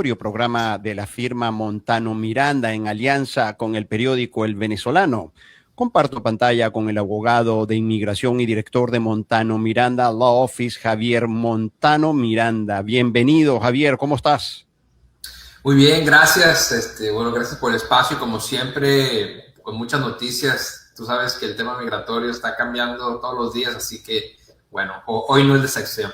Programa de la firma Montano Miranda en alianza con el periódico El Venezolano. Comparto pantalla con el abogado de inmigración y director de Montano Miranda Law Office, Javier Montano Miranda. Bienvenido, Javier, ¿cómo estás? Muy bien, gracias. Gracias por el espacio. Como siempre, con muchas noticias. Tú sabes que el tema migratorio está cambiando todos los días, así que, bueno, hoy no es la excepción.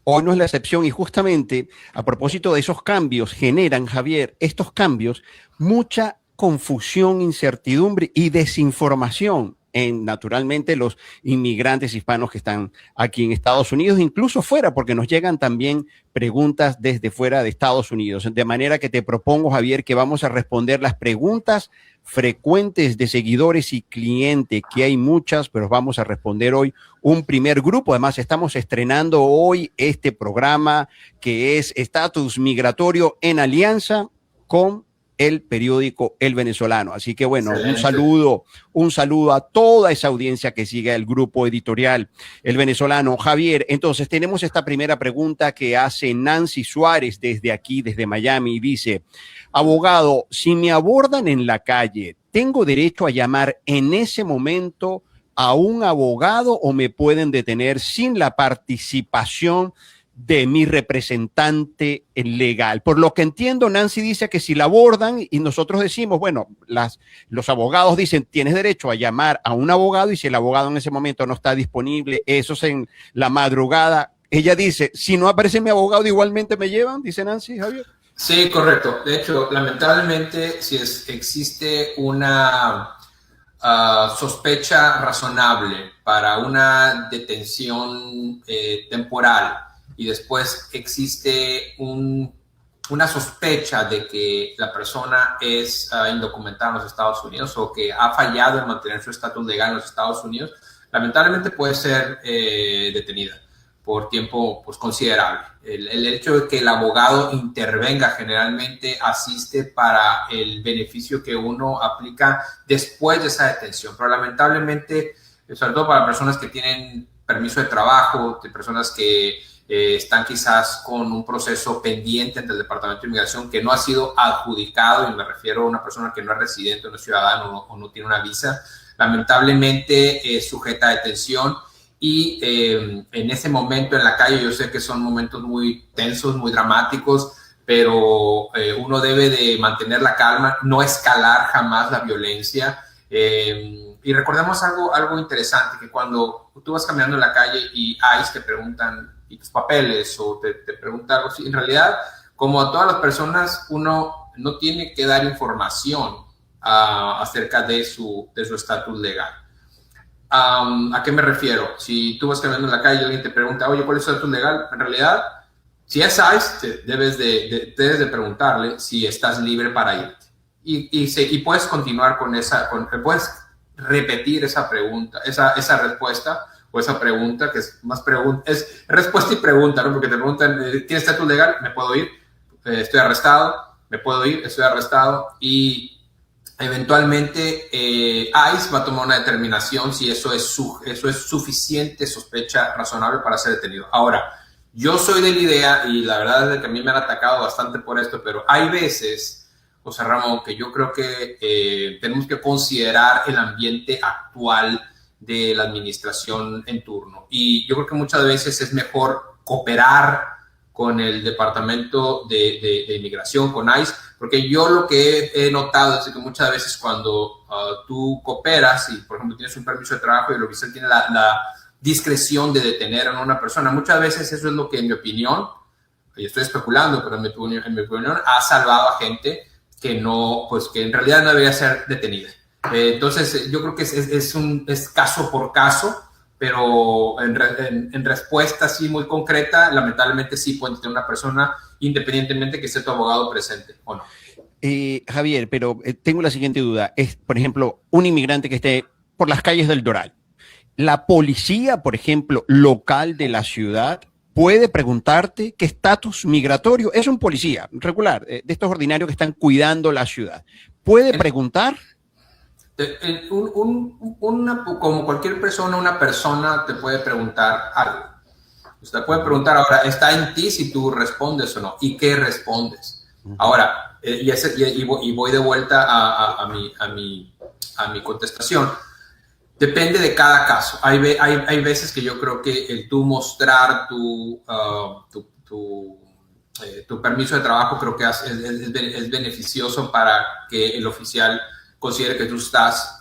Hoy no es la excepción y justamente a propósito de esos cambios generan, Javier, estos cambios, mucha confusión, incertidumbre y desinformación en, naturalmente, los inmigrantes hispanos que están aquí en Estados Unidos, incluso fuera, porque nos llegan también preguntas desde fuera de Estados Unidos. De manera que te propongo, Javier, que vamos a responder las preguntas frecuentes de seguidores y clientes, que hay muchas, pero vamos a responder hoy un primer grupo. Además, estamos estrenando hoy este programa que es Estatus Migratorio en alianza con el periódico El Venezolano. Así que bueno, un saludo a toda esa audiencia que sigue el grupo editorial El Venezolano. Javier, entonces tenemos esta primera pregunta que hace Nancy Suárez desde aquí, desde Miami, y dice: abogado, si me abordan en la calle, ¿tengo derecho a llamar en ese momento a un abogado o me pueden detener sin la participación de mi representante legal? Por lo que entiendo, Nancy dice que si la abordan y nosotros decimos, bueno, los abogados dicen, tienes derecho a llamar a un abogado, y si el abogado en ese momento no está disponible, eso es en la madrugada. Ella dice, si no aparece mi abogado, igualmente me llevan, dice Nancy, Javier. Sí, correcto. De hecho, lamentablemente, si existe una sospecha razonable para una detención temporal, y después existe una sospecha de que la persona es indocumentada en los Estados Unidos o que ha fallado en mantener su estatus legal en los Estados Unidos, lamentablemente puede ser detenida por tiempo pues, considerable. El hecho de que el abogado intervenga generalmente asiste para el beneficio que uno aplica después de esa detención, pero lamentablemente, sobre todo para personas que tienen permiso de trabajo, de personas que están quizás con un proceso pendiente ante el Departamento de Inmigración que no ha sido adjudicado, y me refiero a una persona que no es residente, no es ciudadano o no tiene una visa, lamentablemente es sujeta a detención. Y en ese momento en la calle, yo sé que son momentos muy tensos, muy dramáticos, pero uno debe de mantener la calma, no escalar jamás la violencia. Y recordemos algo interesante, que cuando tú vas caminando en la calle y ICE te preguntan, ¿y tus papeles? O te preguntan algo así. En realidad, como a todas las personas, uno no tiene que dar información acerca de su estatus legal. ¿A qué me refiero? Si tú vas caminando en la calle y alguien te pregunta, oye, ¿cuál es tu estatus legal? En realidad, si es ICE, debes de preguntarle si estás libre para irte. Y puedes continuar con puedes repetir esa pregunta, esa respuesta, o esa pregunta, que es más pregunta, es respuesta y pregunta, ¿no? Porque te preguntan, ¿tienes estatus legal? ¿Me puedo ir? ¿Estoy arrestado? ¿Me puedo ir? ¿Estoy arrestado? Y eventualmente ICE va a tomar una determinación si eso es suficiente sospecha razonable para ser detenido. Ahora, yo soy de la idea, y la verdad es que a mí me han atacado bastante por esto, pero hay veces, José Ramón, que yo creo que tenemos que considerar el ambiente actual de la administración en turno. Y yo creo que muchas veces es mejor cooperar con el Departamento de Inmigración, con ICE, porque yo lo que he notado es que muchas veces cuando tú cooperas y, por ejemplo, tienes un permiso de trabajo y el oficial tiene la discreción de detener a una persona, muchas veces eso es lo que, en mi opinión, y estoy especulando, pero en mi opinión ha salvado a gente que en realidad no debería ser detenida. Entonces, yo creo que es caso por caso, pero en respuesta así muy concreta, lamentablemente sí puede tener una persona, independientemente que esté tu abogado presente o no. Javier, pero tengo la siguiente duda. Es, por ejemplo, un inmigrante que esté por las calles del Doral. La policía, por ejemplo, local de la ciudad, puede preguntarte qué estatus migratorio. Es un policía regular, de estos ordinarios que están cuidando la ciudad. ¿Puede preguntar? Como cualquier persona, una persona te puede preguntar algo. Usted puede preguntar, ahora está en ti si tú respondes o no, y qué respondes. Ahora, y voy de vuelta a mi contestación. Depende de cada caso. Hay veces que yo creo que el tú mostrar tu permiso de trabajo creo que es beneficioso para que el oficial considere que tú estás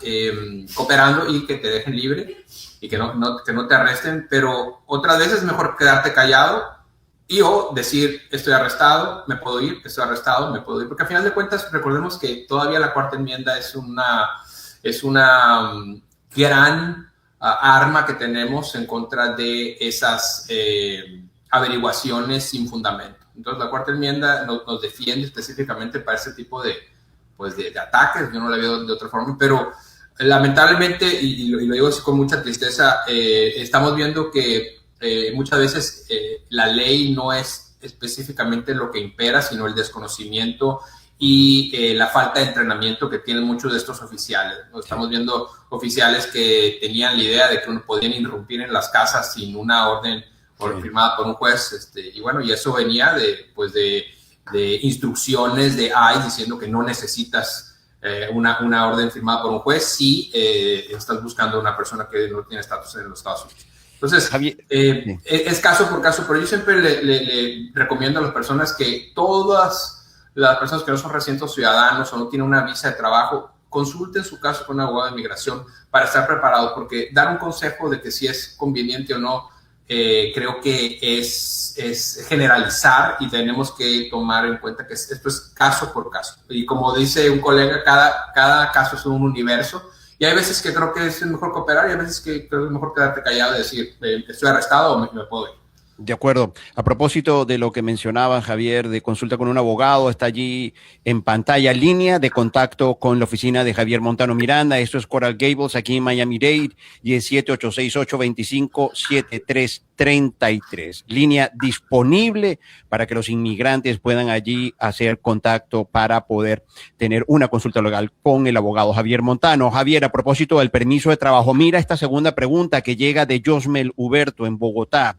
cooperando y que te dejen libre y que no te arresten, pero otras veces es mejor quedarte callado o decir, estoy arrestado, me puedo ir, estoy arrestado, me puedo ir, porque al final de cuentas recordemos que todavía la cuarta enmienda es una gran arma que tenemos en contra de esas averiguaciones sin fundamento. Entonces la cuarta enmienda nos defiende específicamente para ese tipo de ataques. Yo no la veo de otra forma, pero lamentablemente, y lo digo así con mucha tristeza, estamos viendo que muchas veces la ley no es específicamente lo que impera, sino el desconocimiento y la falta de entrenamiento que tienen muchos de estos oficiales. Estamos viendo oficiales que tenían la idea de que uno podían irrumpir en las casas sin una orden firmada por un juez, y bueno, y eso venía de instrucciones de ICE diciendo que no necesitas una orden firmada por un juez si estás buscando a una persona que no tiene estatus en los Estados Unidos. Entonces, es caso por caso, pero yo siempre le recomiendo a las personas que todas las personas que no son residentes ciudadanos o no tienen una visa de trabajo, consulten su caso con un abogado de inmigración para estar preparados, porque dar un consejo de que si es conveniente o no, creo que es generalizar y tenemos que tomar en cuenta que esto es caso por caso. Y como dice un colega, cada caso es un universo. Y hay veces que creo que es mejor cooperar y hay veces que creo que es mejor quedarte callado y decir, estoy arrestado o me puedo ir. De acuerdo. A propósito de lo que mencionaba Javier, de consulta con un abogado, está allí en pantalla línea de contacto con la oficina de Javier Montano Miranda. Esto es Coral Gables, aquí en Miami-Dade, y es 7868-25-7333. Línea disponible para que los inmigrantes puedan allí hacer contacto para poder tener una consulta legal con el abogado Javier Montano. Javier, a propósito del permiso de trabajo, mira esta segunda pregunta que llega de Josmel Huberto en Bogotá.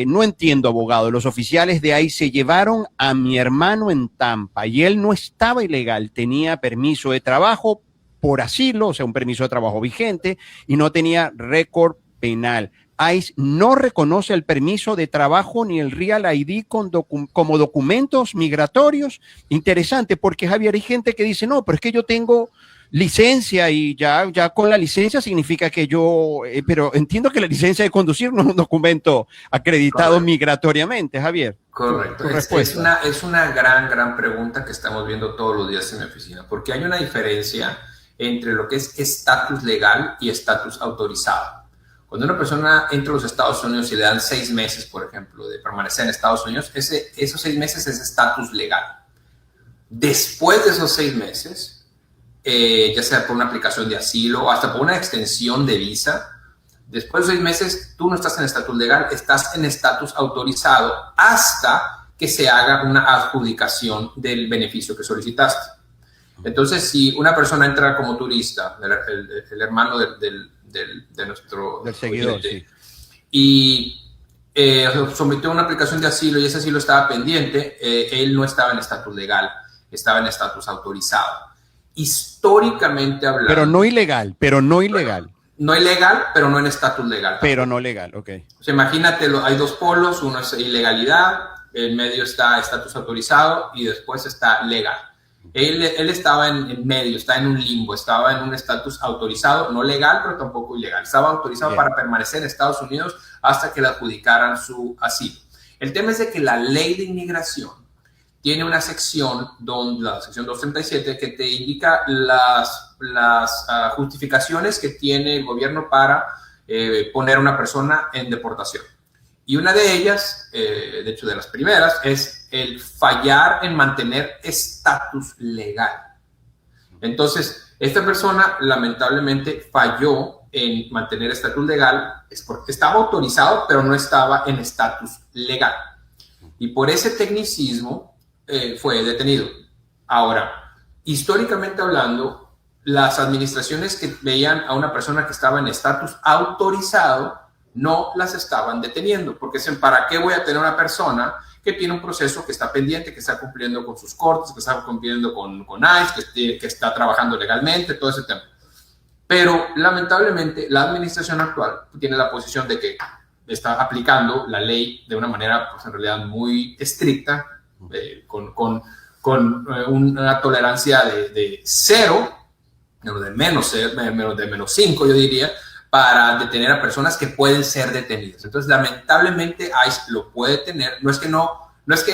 No entiendo, abogado, los oficiales de ahí se llevaron a mi hermano en Tampa y él no estaba ilegal, tenía permiso de trabajo por asilo, o sea, un permiso de trabajo vigente y no tenía récord penal. ICE no reconoce el permiso de trabajo ni el Real ID como documentos migratorios. Interesante, porque Javier, hay gente que dice, no, pero es que yo tengo licencia y ya con la licencia significa que pero entiendo que la licencia de conducir no es un documento acreditado migratoriamente, Javier. Correcto. Es una gran pregunta que estamos viendo todos los días en mi oficina, porque hay una diferencia entre lo que es estatus legal y estatus autorizado. Cuando una persona entra a los Estados Unidos y le dan 6 meses, por ejemplo, de permanecer en Estados Unidos, esos 6 meses es estatus legal. Después de esos 6 meses, ya sea por una aplicación de asilo o hasta por una extensión de visa, después de 6 meses tú no estás en estatus legal, estás en estatus autorizado hasta que se haga una adjudicación del beneficio que solicitaste. Entonces, si una persona entra como turista, el hermano de nuestro seguidor, oyente, sí, y sometió una aplicación de asilo y ese asilo estaba pendiente, él no estaba en estatus legal, estaba en estatus autorizado. Históricamente hablando. Pero no ilegal. No ilegal, pero no en estatus legal. Pero no legal, ok. O sea, imagínate, hay dos polos, uno es ilegalidad, en medio está estatus autorizado y después está legal. Él estaba en medio, está en un limbo, estaba en un estatus autorizado, no legal, pero tampoco ilegal. Estaba autorizado para permanecer en Estados Unidos hasta que le adjudicaran su asilo. El tema es de que la ley de inmigración tiene una sección, la sección 237, que te indica las justificaciones que tiene el gobierno para poner a una persona en deportación. Y una de ellas, de hecho de las primeras, es el fallar en mantener estatus legal. Entonces, esta persona lamentablemente falló en mantener estatus legal, es porque estaba autorizado, pero no estaba en estatus legal. Y por ese tecnicismo fue detenido. Ahora, históricamente hablando, las administraciones que veían a una persona que estaba en estatus autorizado no las estaban deteniendo, porque dicen, ¿para qué voy a tener una persona que tiene un proceso que está pendiente, que está cumpliendo con sus cortes, que está cumpliendo con ICE, que está trabajando legalmente, todo ese tema. Pero lamentablemente la administración actual tiene la posición de que está aplicando la ley de una manera, pues, en realidad muy estricta, con una tolerancia de cero, de menos 5, yo diría, para detener a personas que pueden ser detenidas. Entonces, lamentablemente, ICE lo puede tener. No es que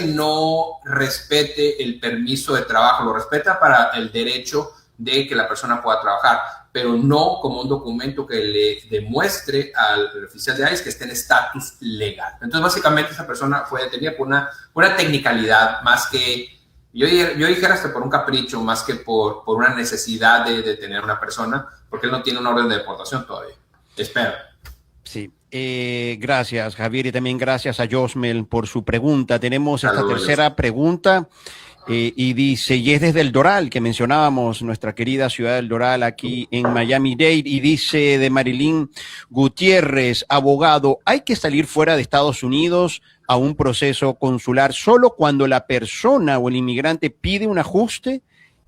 no respete el permiso de trabajo, lo respeta para el derecho de que la persona pueda trabajar, pero no como un documento que le demuestre al oficial de ICE que esté en estatus legal. Entonces, básicamente, esa persona fue detenida por una tecnicalidad, más que, yo dijera hasta por un capricho, más que por una necesidad de detener a una persona, porque él no tiene una orden de deportación todavía. Espero. Sí. Gracias, Javier, y también gracias a Josmel por su pregunta. Tenemos esta tercera pregunta. Y dice, y es desde el Doral, que mencionábamos, nuestra querida ciudad del Doral, aquí en Miami-Dade, y dice de Marilyn Gutiérrez, abogado, ¿hay que salir fuera de Estados Unidos a un proceso consular solo cuando la persona o el inmigrante pide un ajuste?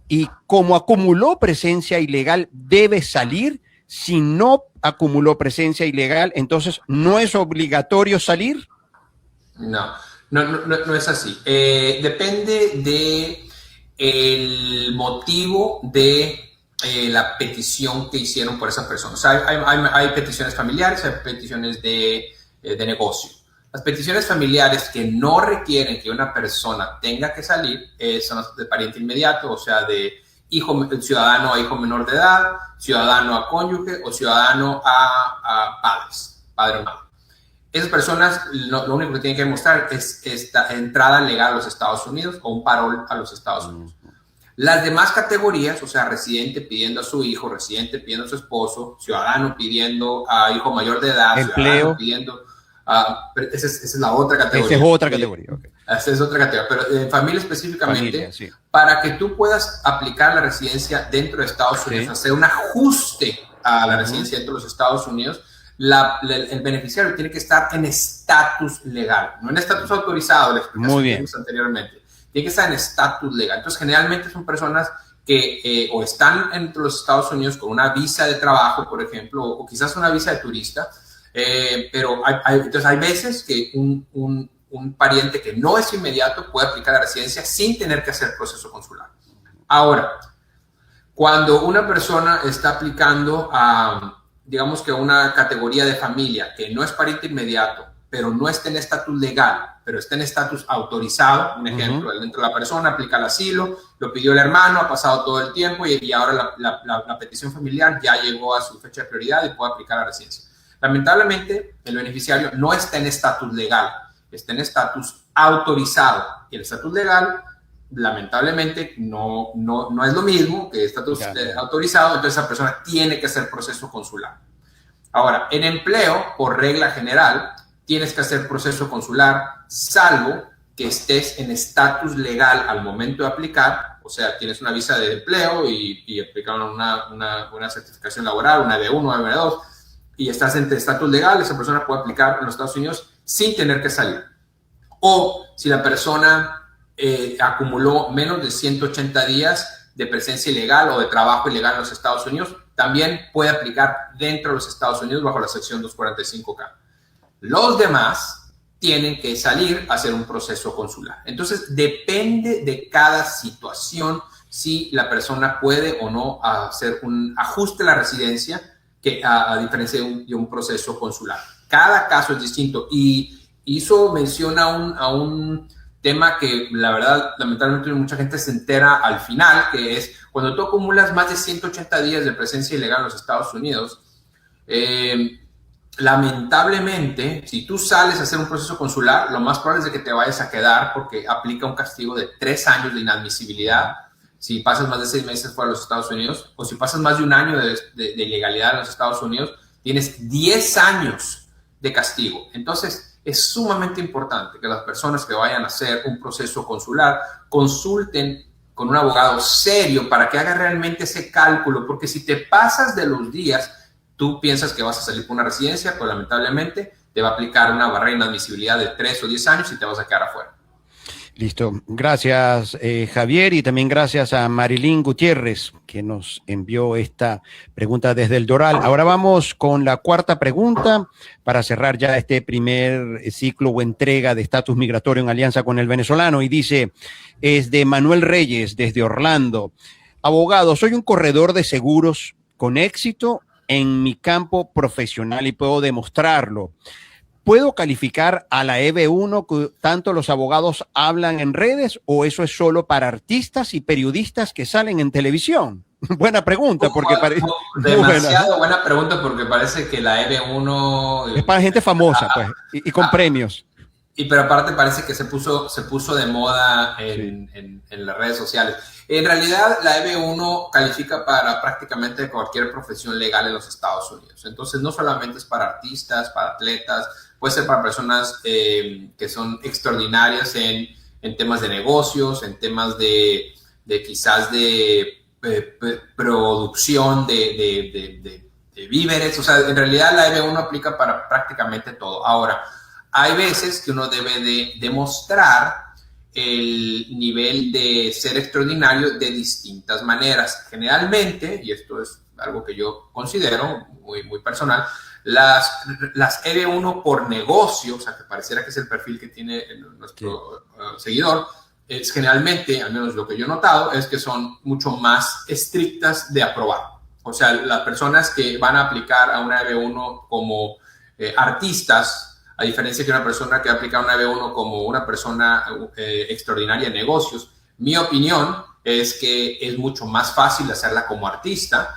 Y como acumuló presencia ilegal, ¿debe salir? Si no acumuló presencia ilegal, entonces ¿no es obligatorio salir? No es así. Depende de el motivo de la petición que hicieron por esa persona. O sea, hay peticiones familiares, hay peticiones de negocio. Las peticiones familiares que no requieren que una persona tenga que salir son las de pariente inmediato, o sea, de ciudadano a hijo menor de edad, ciudadano a cónyuge o ciudadano a padres, padre o madre. Esas personas lo único que tienen que demostrar es esta entrada legal a los Estados Unidos o un parol a los Estados Unidos. Las demás categorías, o sea, residente pidiendo a su hijo, residente pidiendo a su esposo, ciudadano pidiendo a hijo mayor de edad, empleo pidiendo esa es la otra categoría. Esa es otra categoría. Okay. Esa es otra categoría, pero en familia específicamente, familia, sí. Para que tú puedas aplicar la residencia dentro de Estados Unidos, sí, hacer un ajuste a la residencia dentro de los Estados Unidos, el beneficiario tiene que estar en estatus legal, no en estatus autorizado, la explicación que vimos anteriormente. Tiene que estar en estatus legal. Entonces, generalmente son personas que o están entre los Estados Unidos con una visa de trabajo, por ejemplo, o quizás una visa de turista, pero entonces hay veces que un pariente que no es inmediato puede aplicar la residencia sin tener que hacer proceso consular. Ahora, cuando una persona está aplicando a, digamos que una categoría de familia que no es pariente inmediato, pero no está en estatus legal, pero está en estatus autorizado, un ejemplo, dentro de la persona aplica el asilo, lo pidió el hermano, ha pasado todo el tiempo y ahora la petición familiar ya llegó a su fecha de prioridad y puede aplicar la residencia. Lamentablemente, el beneficiario no está en estatus legal, está en estatus autorizado. Y el estatus legal, lamentablemente, no es lo mismo que estatus autorizado, entonces esa persona tiene que hacer proceso consular. Ahora, en empleo, por regla general, tienes que hacer proceso consular, salvo que estés en estatus legal al momento de aplicar, o sea, tienes una visa de empleo y aplicaron una certificación laboral, una D1, una D2, y estás en estatus legal, esa persona puede aplicar en los Estados Unidos sin tener que salir. O si la persona acumuló menos de 180 días de presencia ilegal o de trabajo ilegal en los Estados Unidos, también puede aplicar dentro de los Estados Unidos bajo la sección 245K. Los demás tienen que salir a hacer un proceso consular. Entonces, depende de cada situación si la persona puede o no hacer un ajuste a la residencia, que a diferencia de un proceso consular. Cada caso es distinto y hizo mención a un tema que la verdad, lamentablemente mucha gente se entera al final, que es cuando tú acumulas más de 180 días de presencia ilegal en los Estados Unidos, lamentablemente, si tú sales a hacer un proceso consular, lo más probable es de que te vayas a quedar porque aplica un castigo de 3 años de inadmisibilidad si pasas más de 6 meses fuera de los Estados Unidos, o si pasas más de 1 año de ilegalidad en los Estados Unidos, tienes 10 años de castigo. Entonces, es sumamente importante que las personas que vayan a hacer un proceso consular consulten con un abogado serio para que haga realmente ese cálculo, porque si te pasas de los días, tú piensas que vas a salir por una residencia, pero lamentablemente te va a aplicar una barrera de inadmisibilidad de 3 o 10 años y te vas a quedar afuera. Listo. Gracias, Javier, y también gracias a Marilyn Gutiérrez, que nos envió esta pregunta desde el Doral. Ahora vamos con la cuarta pregunta para cerrar ya este primer ciclo o entrega de estatus migratorio en alianza con el venezolano. Y dice, es de Manuel Reyes, desde Orlando. Abogado, soy un corredor de seguros con éxito en mi campo profesional y puedo demostrarlo. ¿Puedo calificar a la EB1 que tanto los abogados hablan en redes o eso es solo para artistas y periodistas que salen en televisión? Buena pregunta, porque parece demasiado buena pregunta porque parece que la EB1 es para gente famosa, pues, y con premios. Y pero aparte parece que se puso de moda en las redes sociales. En realidad, la EB1 califica para prácticamente cualquier profesión legal en los Estados Unidos. Entonces, no solamente es para artistas, para atletas, puede ser para personas que son extraordinarias en temas de negocios, en temas de quizás de producción de víveres. O sea, en realidad la EB1 aplica para prácticamente todo. Ahora, hay veces que uno debe de demostrar el nivel de ser extraordinario de distintas maneras. Generalmente, y esto es algo que yo considero muy, muy personal, las EB1 por negocio, o sea, que pareciera que es el perfil que tiene nuestro seguidor, es generalmente, al menos lo que yo he notado, es que son mucho más estrictas de aprobar. O sea, las personas que van a aplicar a una EB1 como artistas, a diferencia que una persona que aplica una B1 como una persona extraordinaria en negocios, mi opinión es que es mucho más fácil hacerla como artista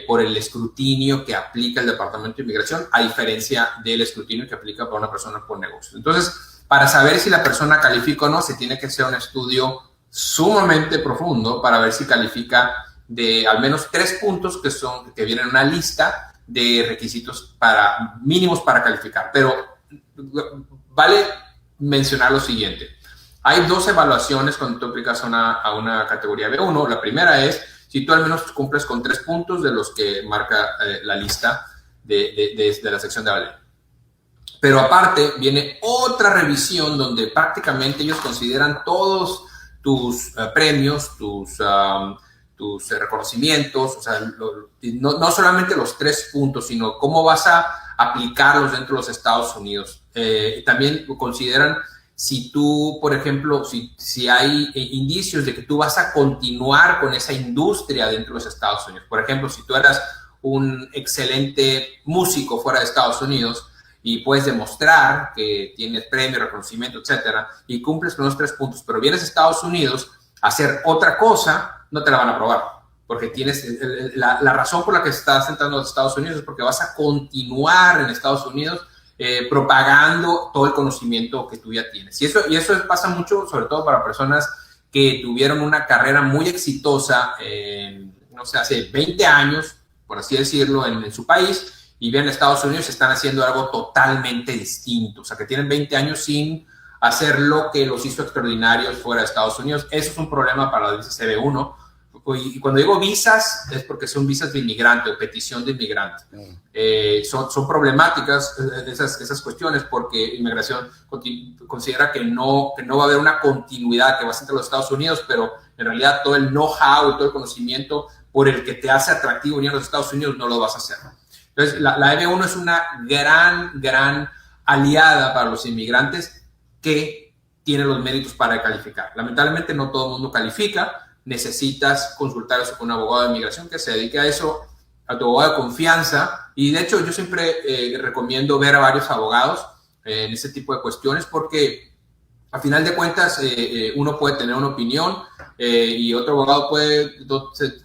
por el escrutinio que aplica el Departamento de Inmigración, a diferencia del escrutinio que aplica para una persona por negocios. Entonces, para saber si la persona califica o no, se tiene que hacer un estudio sumamente profundo para ver si califica de al menos 3 puntos que vienen en una lista de requisitos mínimos para calificar. Pero vale mencionar lo siguiente. Hay 2 evaluaciones cuando tú aplicas a una categoría B1. La primera es si tú al menos cumples con 3 puntos de los que marca la lista de la sección de la ley. Pero aparte viene otra revisión donde prácticamente ellos consideran todos tus premios, tus reconocimientos, o sea, no solamente los 3 puntos, sino cómo vas a aplicarlos dentro de los Estados Unidos. También consideran si tú, por ejemplo, si hay indicios de que tú vas a continuar con esa industria dentro de los Estados Unidos. Por ejemplo, si tú eras un excelente músico fuera de Estados Unidos y puedes demostrar que tienes premio, reconocimiento, etcétera, y cumples con los 3 puntos, pero vienes a Estados Unidos a hacer otra cosa, no te la van a aprobar. Porque tienes la razón por la que estás entrando a los Estados Unidos es porque vas a continuar en Estados Unidos propagando todo el conocimiento que tú ya tienes. Y eso pasa mucho, sobre todo para personas que tuvieron una carrera muy exitosa, no sé, hace 20 años, por así decirlo, en su país, y vienen a Estados Unidos y están haciendo algo totalmente distinto. O sea, que tienen 20 años sin hacer lo que los hizo extraordinarios fuera de Estados Unidos. Eso es un problema para la visa CB1. Y cuando digo visas, es porque son visas de inmigrante o petición de inmigrante. Son problemáticas esas cuestiones porque inmigración considera que no va a haber una continuidad, que vas entre los Estados Unidos, pero en realidad todo el know-how y todo el conocimiento por el que te hace atractivo venir a los Estados Unidos no lo vas a hacer. Entonces, la EB1 es una gran aliada para los inmigrantes que tiene los méritos para calificar. Lamentablemente no todo el mundo califica. Necesitas consultar eso con un abogado de inmigración que se dedique a eso, a tu abogado de confianza. Y de hecho yo siempre recomiendo ver a varios abogados en ese tipo de cuestiones porque a final de cuentas uno puede tener una opinión y otro abogado puede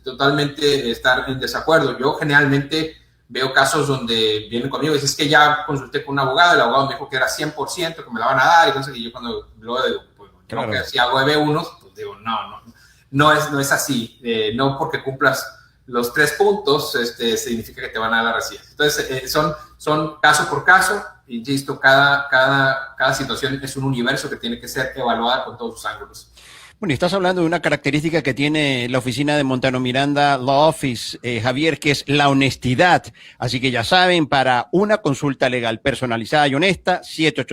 totalmente estar en desacuerdo. Yo generalmente veo casos donde vienen conmigo y dicen, es que ya consulté con un abogado, el abogado me dijo que era 100%, que me la van a dar, y entonces yo cuando lo digo, pues claro, que si hago EB1, pues digo, no es así. No porque cumplas los 3 puntos significa que te van a dar la residencia. Entonces, son caso por caso. Insisto, cada situación es un universo que tiene que ser evaluada con todos sus ángulos. Bueno, y estás hablando de una característica que tiene la oficina de Montano Miranda Law Office, Javier, que es la honestidad. Así que ya saben, para una consulta legal personalizada y honesta, 788